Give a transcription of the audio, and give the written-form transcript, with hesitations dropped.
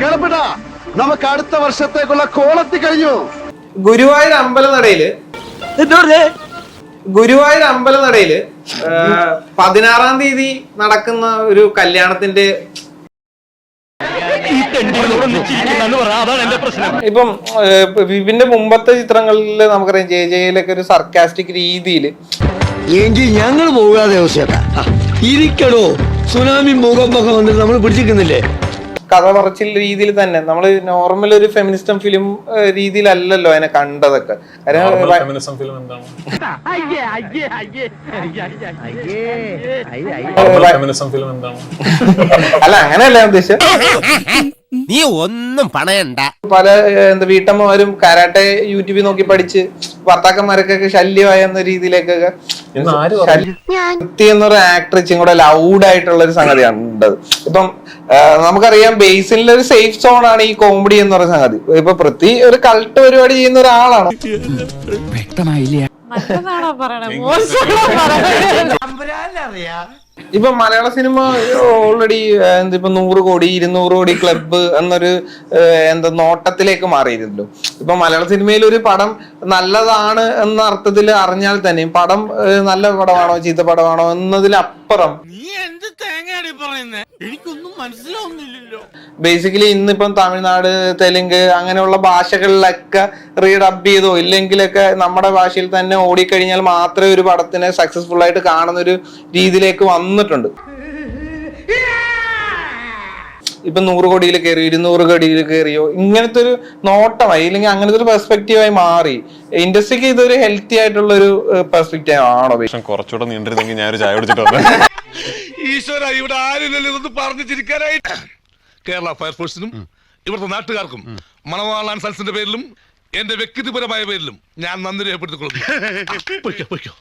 ഗണപടാ നമുക്ക് അടുത്ത വർഷത്തേക്കുള്ള കോളത്തി കഴിഞ്ഞു. ഗുരുവായൂർ അമ്പലനടയില് 16-ാം തീയതി നടക്കുന്ന ഒരു കല്യാണത്തിന്റെ ഇപ്പം വിപിന്റെ മുമ്പത്തെ ചിത്രങ്ങളിൽ നമുക്കറിയാം ജയിലൊക്കെ ഒരു സർക്കാസ്റ്റിക് രീതിയിൽ എങ്കിൽ ഞങ്ങൾ പോകാതെ ഇരിക്കടോ. സുനാമി ഭൂകമ്പൊക്കെ വന്നിട്ട് നമ്മൾ പിടിച്ചിരിക്കുന്നില്ലേ? കഥ പറച്ചിൽ രീതിയിൽ തന്നെ നമ്മൾ നോർമൽ ഒരു ഫെമിനിസ്റ്റം ഫിലിം രീതിയിലല്ലല്ലോ അതിനെ കണ്ടതൊക്കെ. അല്ല അങ്ങനെയല്ല ഉദ്ദേശിച്ചത്. നീ ഒന്നും പണയണ്ട. പല വീട്ടമ്മമാരും കരാട്ടെ യൂട്യൂബിൽ നോക്കി പഠിച്ച് ഭർത്താക്കന്മാരൊക്കെ ശല്യമായ എന്ന രീതിയിലേക്കൊക്കെ എന്നൊരു ആക്ടർ ഇച്ചും കൂടെ ലൗഡായിട്ടുള്ള ഒരു സംഗതിയാണ് ഉണ്ടത്. ഇപ്പം നമുക്കറിയാം ബേസിലെ ഒരു സേഫ് സോൺ ആണ് ഈ കോമഡി എന്ന് പറയുന്ന സംഗതി. ഇപ്പൊ പൃഥ്വി ഒരു കൾട്ട് പരിപാടി ചെയ്യുന്ന ഒരാളാണ്. ഇപ്പൊ മലയാള സിനിമ ഓൾറെഡി ഇപ്പൊ 100 കോടി 200 കോടി ക്ലബ്ബ് എന്നൊരു നോട്ടത്തിലേക്ക് മാറിയിരുന്നല്ലോ. ഇപ്പൊ മലയാള സിനിമയിൽ ഒരു പടം നല്ലതാണ് എന്ന അർത്ഥത്തിൽ അറിഞ്ഞാൽ തന്നെ പടം നല്ല പടമാണോ ചീത്ത പടമാണോ എന്നതിലപ്പുറം എനിക്കൊന്നും മനസ്സിലാവുന്നില്ലല്ലോ. ബേസിക്കലി ഇന്നിപ്പം തമിഴ്നാട്, തെലുങ്ക് അങ്ങനെയുള്ള ഭാഷകളിലൊക്കെ റീഡബ് ചെയ്തോ ഇല്ലെങ്കിലൊക്കെ നമ്മുടെ ഭാഷയിൽ തന്നെ ഓടിക്കഴിഞ്ഞാൽ മാത്രമേ ഒരു പടത്തിനെ സക്സസ്ഫുൾ ആയിട്ട് കാണുന്ന ഒരു രീതിയിലേക്ക് വന്നിട്ടുണ്ട്. ഇപ്പൊ 100 കോടിയിൽ കയറി 200 കോടിയിൽ കയറിയോ ഇങ്ങനത്തെ ഒരു നോട്ടമായി ഇല്ലെങ്കിൽ അങ്ങനത്തെ ഒരു പെർസ്പെക്റ്റീവായി മാറി. ഇൻഡസ്ട്രിക്ക് ഇതൊരു ഹെൽത്തി ആയിട്ടുള്ള ഒരു പെർസ്പെക്റ്റീവ് ആണോ? കുറച്ചുകൂടെ നീണ്ടിരുന്നെങ്കിൽ ഞാനൊരു ചായ കുടിച്ചിട്ട് വന്നു. ഈശ്വര, ഇവിടെ ആരില്ലല്ലോ ഇതൊന്ന് പറഞ്ഞു ചിരിക്കാനായിട്ട്. കേരള ഫയർഫോഴ്സിനും ഇവിടുത്തെ നാട്ടുകാർക്കും മണവാളാൻ സൽസിന്റെ പേരിലും എന്റെ വ്യക്തിപരമായ പേരിലും ഞാൻ നന്ദി രേഖപ്പെടുത്തിക്കൊള്ളുന്നു.